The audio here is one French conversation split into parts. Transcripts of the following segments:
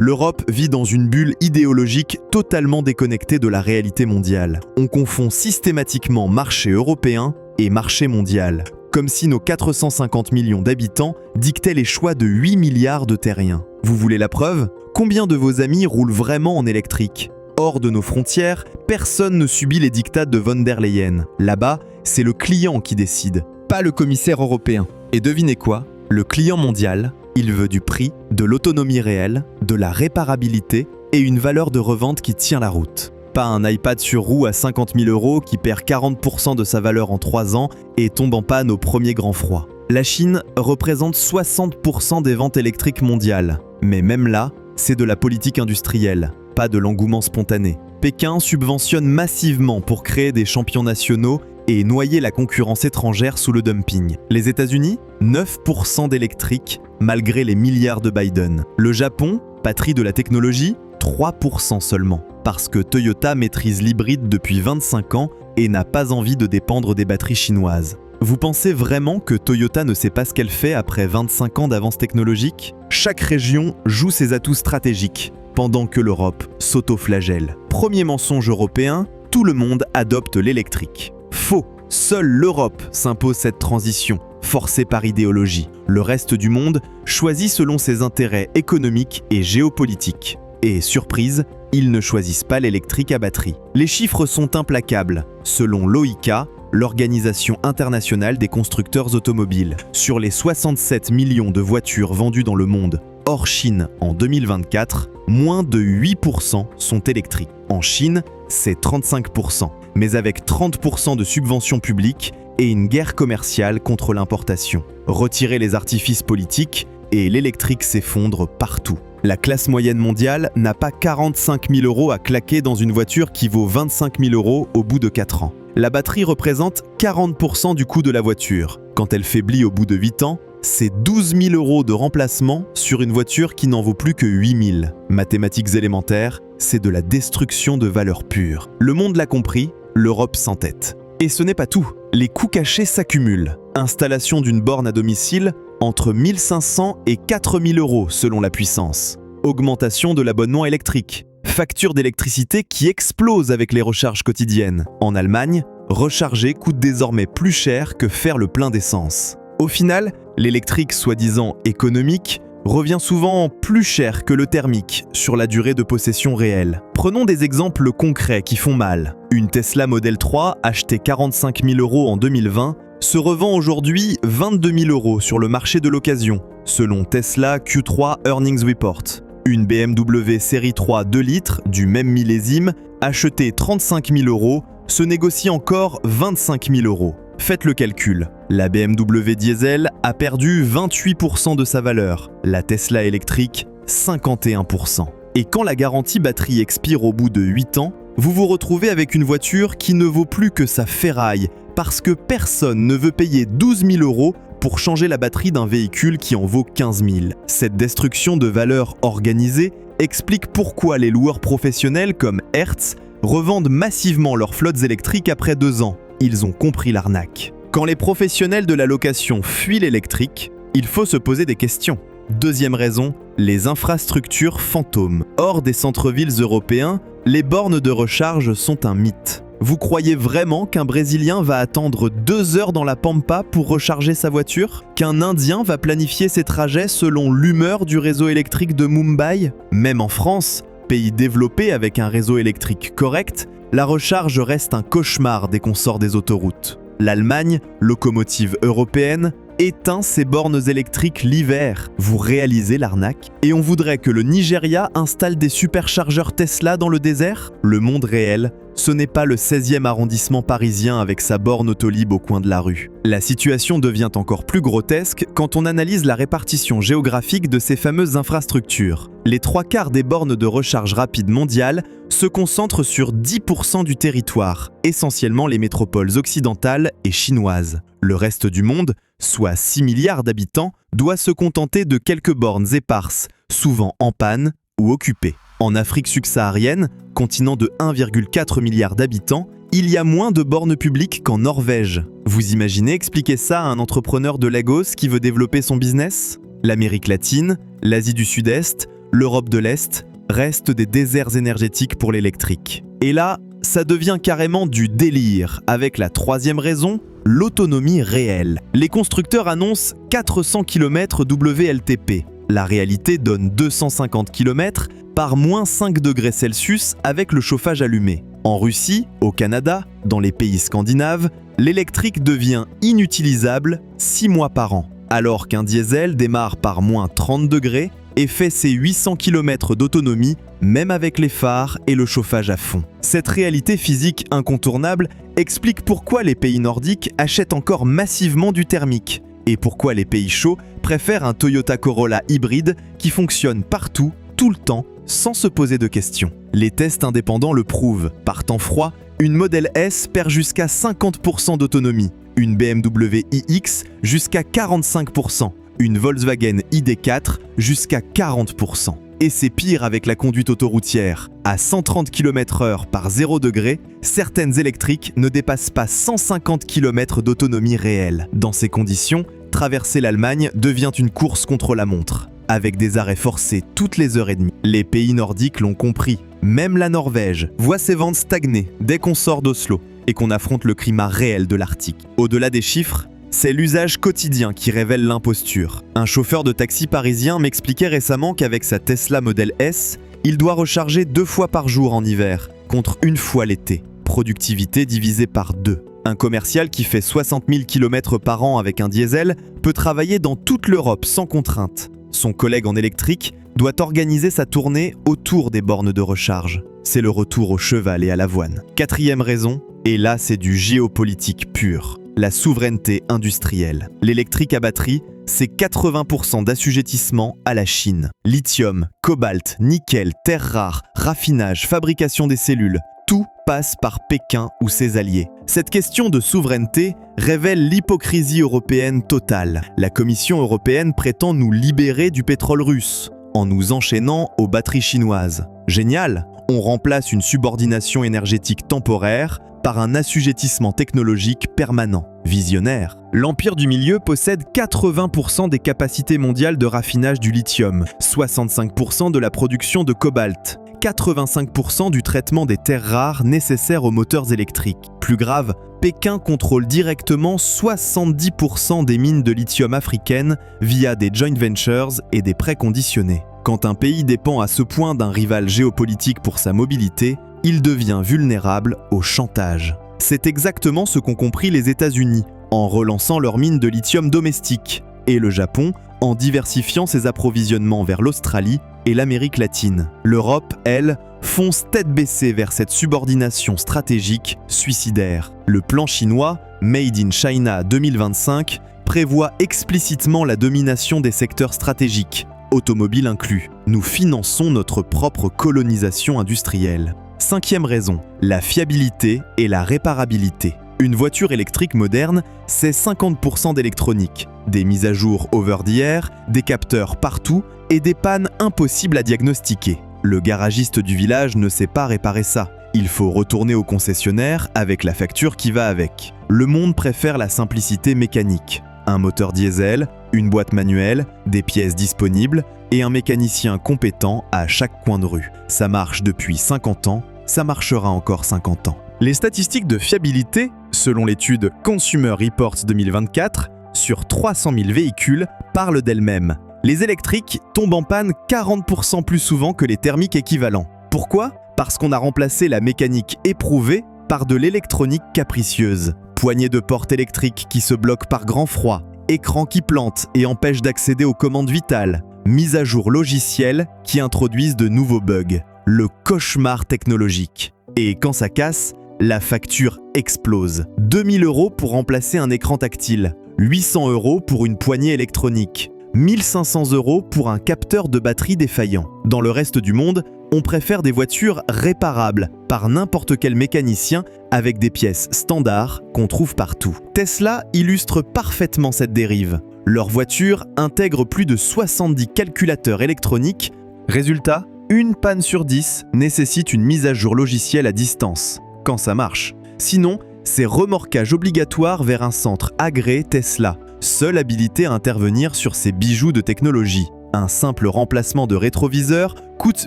L'Europe vit dans une bulle idéologique totalement déconnectée de la réalité mondiale. On confond systématiquement marché européen et marché mondial, comme si nos 450 millions d'habitants dictaient les choix de 8 milliards de terriens. Vous voulez la preuve? Combien de vos amis roulent vraiment en électrique? Hors de nos frontières, personne ne subit les diktats de von der Leyen. Là-bas, c'est le client qui décide, pas le commissaire européen. Et devinez quoi? Le client mondial, il veut du prix, de l'autonomie réelle, de la réparabilité et une valeur de revente qui tient la route. Pas un iPad sur roue à 50 000 € qui perd 40% de sa valeur en 3 ans et tombe en panne au premier grand froid. La Chine représente 60% des ventes électriques mondiales. Mais même là, c'est de la politique industrielle, pas de l'engouement spontané. Pékin subventionne massivement pour créer des champions nationaux et noyer la concurrence étrangère sous le dumping. Les États-Unis, 9% d'électrique, malgré les milliards de Biden. Le Japon, patrie de la technologie, 3% seulement, parce que Toyota maîtrise l'hybride depuis 25 ans et n'a pas envie de dépendre des batteries chinoises. Vous pensez vraiment que Toyota ne sait pas ce qu'elle fait après 25 ans d'avance technologique? Chaque région joue ses atouts stratégiques, pendant que l'Europe s'auto-flagelle. Premier mensonge européen, tout le monde adopte l'électrique. Faux, seule l'Europe s'impose cette transition, forcée par idéologie. Le reste du monde choisit selon ses intérêts économiques et géopolitiques. Et surprise, ils ne choisissent pas l'électrique à batterie. Les chiffres sont implacables. Selon l'OICA, l'Organisation internationale des constructeurs automobiles, sur les 67 millions de voitures vendues dans le monde, hors Chine en 2024, moins de 8% sont électriques. En Chine, c'est 35%, mais avec 30% de subventions publiques et une guerre commerciale contre l'importation. Retirez les artifices politiques et l'électrique s'effondre partout. La classe moyenne mondiale n'a pas 45 000 € à claquer dans une voiture qui vaut 25 000 € au bout de 4 ans. La batterie représente 40% du coût de la voiture. Quand elle faiblit au bout de 8 ans, c'est 12 000 € de remplacement sur une voiture qui n'en vaut plus que 8 000. Mathématiques élémentaires, c'est de la destruction de valeur pure. Le monde l'a compris, l'Europe s'entête. Et ce n'est pas tout, les coûts cachés s'accumulent. Installation d'une borne à domicile, entre 1 500 et 4 000 € selon la puissance. Augmentation de l'abonnement électrique. Facture d'électricité qui explose avec les recharges quotidiennes. En Allemagne, recharger coûte désormais plus cher que faire le plein d'essence. Au final, l'électrique soi-disant économique revient souvent plus cher que le thermique sur la durée de possession réelle. Prenons des exemples concrets qui font mal. Une Tesla Model 3 achetée 45 000 € en 2020 se revend aujourd'hui 22 000 € sur le marché de l'occasion, selon Tesla Q3 Earnings Report. Une BMW série 3 2 litres du même millésime, achetée 35 000 € se négocie encore 25 000 €. Faites le calcul, la BMW diesel a perdu 28% de sa valeur, la Tesla électrique 51%. Et quand la garantie batterie expire au bout de 8 ans, vous vous retrouvez avec une voiture qui ne vaut plus que sa ferraille parce que personne ne veut payer 12 000 € pour changer la batterie d'un véhicule qui en vaut 15 000. Cette destruction de valeur organisée explique pourquoi les loueurs professionnels comme Hertz revendent massivement leurs flottes électriques après 2 ans. Ils ont compris l'arnaque. Quand les professionnels de la location fuient l'électrique, il faut se poser des questions. Deuxième raison, les infrastructures fantômes. Hors des centres-villes européens, les bornes de recharge sont un mythe. Vous croyez vraiment qu'un Brésilien va attendre 2 heures dans la Pampa pour recharger sa voiture? Qu'un Indien va planifier ses trajets selon l'humeur du réseau électrique de Mumbai? Même en France, pays développé avec un réseau électrique correct, la recharge reste un cauchemar dès qu'on sort des autoroutes. L'Allemagne, locomotive européenne, éteint ses bornes électriques l'hiver. Vous réalisez l'arnaque? Et on voudrait que le Nigeria installe des superchargeurs Tesla dans le désert? Le monde réel, ce n'est pas le 16e arrondissement parisien avec sa borne Autolib au coin de la rue. La situation devient encore plus grotesque quand on analyse la répartition géographique de ces fameuses infrastructures. Les 3/4 des bornes de recharge rapide mondiales se concentrent sur 10% du territoire, essentiellement les métropoles occidentales et chinoises. Le reste du monde, soit 6 milliards d'habitants, doit se contenter de quelques bornes éparses, souvent en panne ou occupées. En Afrique subsaharienne, continent de 1,4 milliard d'habitants, il y a moins de bornes publiques qu'en Norvège. Vous imaginez expliquer ça à un entrepreneur de Lagos qui veut développer son business? L'Amérique latine, l'Asie du Sud-Est, l'Europe de l'Est, restent des déserts énergétiques pour l'électrique. Et là, ça devient carrément du délire, avec la troisième raison, l'autonomie réelle. Les constructeurs annoncent 400 km WLTP. La réalité donne 250 km par moins 5 degrés Celsius avec le chauffage allumé. En Russie, au Canada, dans les pays scandinaves, l'électrique devient inutilisable 6 mois par an, alors qu'un diesel démarre par moins 30 degrés et fait ses 800 km d'autonomie même avec les phares et le chauffage à fond. Cette réalité physique incontournable explique pourquoi les pays nordiques achètent encore massivement du thermique et pourquoi les pays chauds préfèrent un Toyota Corolla hybride qui fonctionne partout, tout le temps, sans se poser de questions. Les tests indépendants le prouvent. Par temps froid, une Model S perd jusqu'à 50% d'autonomie, une BMW iX jusqu'à 45%, une Volkswagen ID4 jusqu'à 40%. Et c'est pire avec la conduite autoroutière. À 130 km/h par 0 degré, certaines électriques ne dépassent pas 150 km d'autonomie réelle. Dans ces conditions, traverser l'Allemagne devient une course contre la montre, avec des arrêts forcés toutes les heures et demie. Les pays nordiques l'ont compris. Même la Norvège voit ses ventes stagner dès qu'on sort d'Oslo et qu'on affronte le climat réel de l'Arctique. Au-delà des chiffres, c'est l'usage quotidien qui révèle l'imposture. Un chauffeur de taxi parisien m'expliquait récemment qu'avec sa Tesla Model S, il doit recharger 2 fois par jour en hiver, contre 1 fois l'été. Productivité divisée par 2. Un commercial qui fait 60 000 km par an avec un diesel peut travailler dans toute l'Europe sans contrainte. Son collègue en électrique doit organiser sa tournée autour des bornes de recharge. C'est le retour au cheval et à l'avoine. Quatrième raison, et là c'est du géopolitique pur. La souveraineté industrielle. L'électrique à batterie, c'est 80% d'assujettissement à la Chine. Lithium, cobalt, nickel, terres rares, raffinage, fabrication des cellules, tout passe par Pékin ou ses alliés. Cette question de souveraineté révèle l'hypocrisie européenne totale. La Commission européenne prétend nous libérer du pétrole russe en nous enchaînant aux batteries chinoises. Génial! On remplace une subordination énergétique temporaire par un assujettissement technologique permanent. Visionnaire. L'Empire du Milieu possède 80% des capacités mondiales de raffinage du lithium, 65% de la production de cobalt, 85% du traitement des terres rares nécessaires aux moteurs électriques. Plus grave, Pékin contrôle directement 70% des mines de lithium africaines via des joint ventures et des prêts conditionnés. Quand un pays dépend à ce point d'un rival géopolitique pour sa mobilité, il devient vulnérable au chantage. C'est exactement ce qu'ont compris les États-Unis en relançant leurs mines de lithium domestiques et le Japon en diversifiant ses approvisionnements vers l'Australie et l'Amérique latine. L'Europe, elle, fonce tête baissée vers cette subordination stratégique suicidaire. Le plan chinois, Made in China 2025, prévoit explicitement la domination des secteurs stratégiques, automobiles inclus. Nous finançons notre propre colonisation industrielle. Cinquième raison, la fiabilité et la réparabilité. Une voiture électrique moderne, c'est 50% d'électronique, des mises à jour over the air, des capteurs partout et des pannes impossibles à diagnostiquer. Le garagiste du village ne sait pas réparer ça. Il faut retourner au concessionnaire avec la facture qui va avec. Le monde préfère la simplicité mécanique. Un moteur diesel, une boîte manuelle, des pièces disponibles et un mécanicien compétent à chaque coin de rue. Ça marche depuis 50 ans, ça marchera encore 50 ans. Les statistiques de fiabilité, selon l'étude Consumer Reports 2024, sur 300 000 véhicules, parlent d'elles-mêmes. Les électriques tombent en panne 40% plus souvent que les thermiques équivalents. Pourquoi ? Parce qu'on a remplacé la mécanique éprouvée par de l'électronique capricieuse. Poignées de porte électriques qui se bloquent par grand froid, écrans qui plantent et empêchent d'accéder aux commandes vitales, mises à jour logicielles qui introduisent de nouveaux bugs. Le cauchemar technologique. Et quand ça casse, la facture explose. 2 000 € pour remplacer un écran tactile, 800 € pour une poignée électronique, 1 500 € pour un capteur de batterie défaillant. Dans le reste du monde, on préfère des voitures réparables par n'importe quel mécanicien avec des pièces standards qu'on trouve partout. Tesla illustre parfaitement cette dérive. Leur voiture intègre plus de 70 calculateurs électroniques. Résultat, une panne sur 10 nécessite une mise à jour logicielle à distance, quand ça marche. Sinon, c'est remorquage obligatoire vers un centre agréé Tesla, seul habilité à intervenir sur ces bijoux de technologie. Un simple remplacement de rétroviseur coûte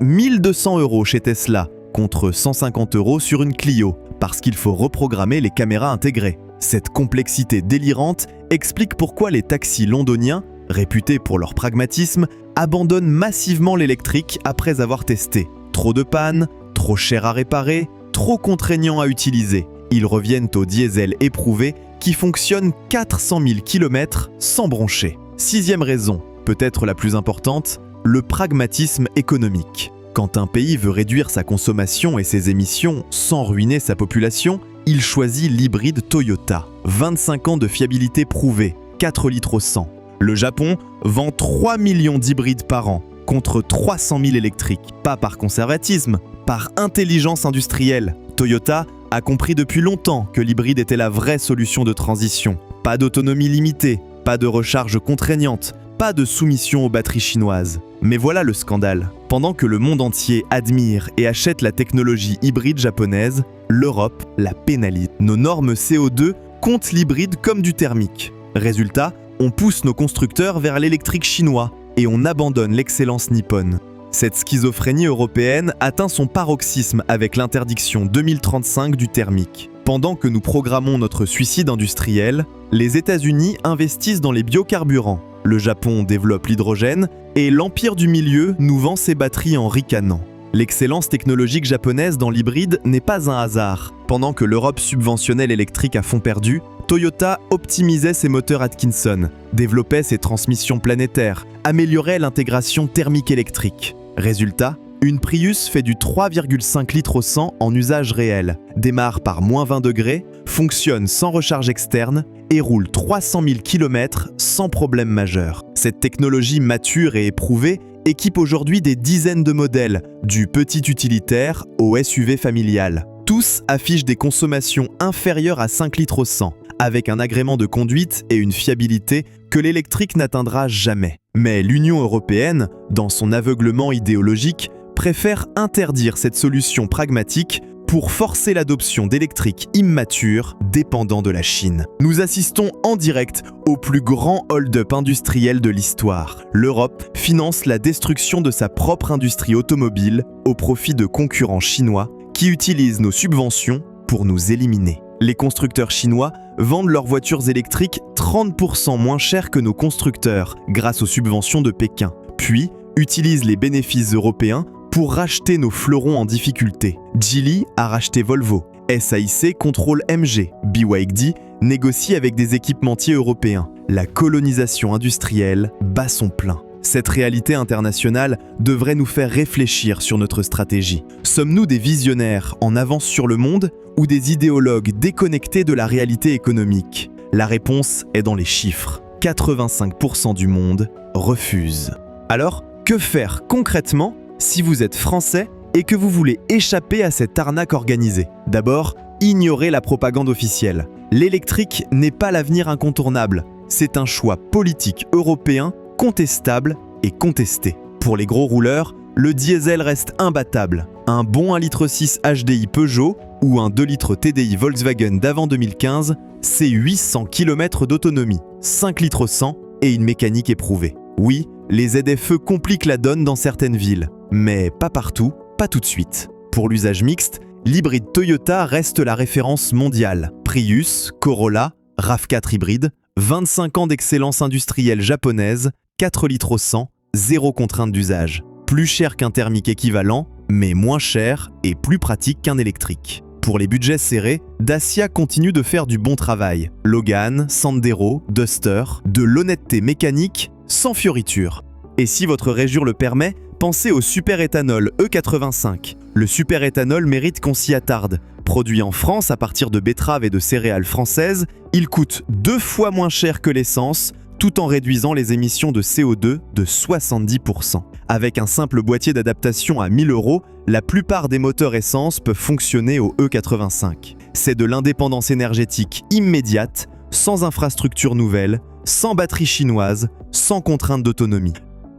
1200 € chez Tesla, contre 150 € sur une Clio, parce qu'il faut reprogrammer les caméras intégrées. Cette complexité délirante explique pourquoi les taxis londoniens, réputés pour leur pragmatisme, abandonnent massivement l'électrique après avoir testé. Trop de pannes, trop cher à réparer, trop contraignant à utiliser. Ils reviennent au diesel éprouvé qui fonctionne 400 000 km sans broncher. Sixième raison, peut-être la plus importante, le pragmatisme économique. Quand un pays veut réduire sa consommation et ses émissions sans ruiner sa population, il choisit l'hybride Toyota. 25 ans de fiabilité prouvée, 4 litres au 100. Le Japon vend 3 millions d'hybrides par an, contre 300 000 électriques. Pas par conservatisme, par intelligence industrielle. Toyota a compris depuis longtemps que l'hybride était la vraie solution de transition. Pas d'autonomie limitée, pas de recharge contraignante, pas de soumission aux batteries chinoises. Mais voilà le scandale. Pendant que le monde entier admire et achète la technologie hybride japonaise, l'Europe la pénalise. Nos normes CO2 comptent l'hybride comme du thermique. Résultat, on pousse nos constructeurs vers l'électrique chinois et on abandonne l'excellence nippone. Cette schizophrénie européenne atteint son paroxysme avec l'interdiction 2035 du thermique. Pendant que nous programmons notre suicide industriel, les États-Unis investissent dans les biocarburants. Le Japon développe l'hydrogène et l'empire du milieu nous vend ses batteries en ricanant. L'excellence technologique japonaise dans l'hybride n'est pas un hasard. Pendant que l'Europe subventionnait l'électrique à fond perdu, Toyota optimisait ses moteurs Atkinson, développait ses transmissions planétaires, améliorait l'intégration thermique électrique. Résultat, une Prius fait du 3,5 litres au 100 en usage réel, démarre par -20 degrés, fonctionne sans recharge externe et roule 300 000 km sans problème majeur. Cette technologie mature et éprouvée équipe aujourd'hui des dizaines de modèles, du petit utilitaire au SUV familial. Tous affichent des consommations inférieures à 5 litres au 100, avec un agrément de conduite et une fiabilité que l'électrique n'atteindra jamais. Mais l'Union européenne, dans son aveuglement idéologique, préfère interdire cette solution pragmatique pour forcer l'adoption d'électriques immatures dépendant de la Chine. Nous assistons en direct au plus grand hold-up industriel de l'histoire. L'Europe finance la destruction de sa propre industrie automobile au profit de concurrents chinois qui utilisent nos subventions pour nous éliminer. Les constructeurs chinois vendent leurs voitures électriques 30% moins chères que nos constructeurs grâce aux subventions de Pékin, puis utilisent les bénéfices européens pour racheter nos fleurons en difficulté. Geely a racheté Volvo, SAIC contrôle MG, BYD négocie avec des équipementiers européens. La colonisation industrielle bat son plein. Cette réalité internationale devrait nous faire réfléchir sur notre stratégie. Sommes-nous des visionnaires en avance sur le monde ou des idéologues déconnectés de la réalité économique? La réponse est dans les chiffres. 85% du monde refuse. Alors, que faire concrètement si vous êtes français et que vous voulez échapper à cette arnaque organisée? D'abord, ignorez la propagande officielle. L'électrique n'est pas l'avenir incontournable. C'est un choix politique européen contestable et contesté. Pour les gros rouleurs, le diesel reste imbattable. Un bon 1,6 litre HDI Peugeot ou un 2 litres TDI Volkswagen d'avant 2015, c'est 800 km d'autonomie, 5 litres au 100 et une mécanique éprouvée. Oui, les ZFE compliquent la donne dans certaines villes, mais pas partout, pas tout de suite. Pour l'usage mixte, l'hybride Toyota reste la référence mondiale. Prius, Corolla, RAV4 hybride, 25 ans d'excellence industrielle japonaise, 4 litres au 100, zéro contrainte d'usage. Plus cher qu'un thermique équivalent, mais moins cher et plus pratique qu'un électrique. Pour les budgets serrés, Dacia continue de faire du bon travail. Logan, Sandero, Duster, de l'honnêteté mécanique sans fioriture. Et si votre région le permet, pensez au super-éthanol E85. Le super-éthanol mérite qu'on s'y attarde. Produit en France à partir de betteraves et de céréales françaises, il coûte 2 fois moins cher que l'essence, tout en réduisant les émissions de CO2 de 70%. Avec un simple boîtier d'adaptation à 1 000 €, la plupart des moteurs essence peuvent fonctionner au E85. C'est de l'indépendance énergétique immédiate, sans infrastructure nouvelle, sans batterie chinoise, sans contrainte d'autonomie.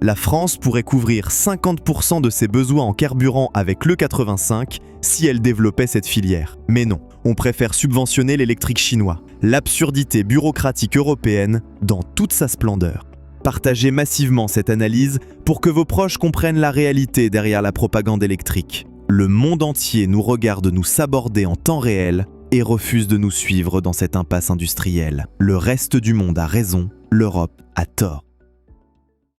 La France pourrait couvrir 50% de ses besoins en carburant avec l'E85 si elle développait cette filière. Mais non, on préfère subventionner l'électrique chinois. L'absurdité bureaucratique européenne dans toute sa splendeur. Partagez massivement cette analyse pour que vos proches comprennent la réalité derrière la propagande électrique. Le monde entier nous regarde nous saborder en temps réel et refuse de nous suivre dans cette impasse industrielle. Le reste du monde a raison, l'Europe a tort.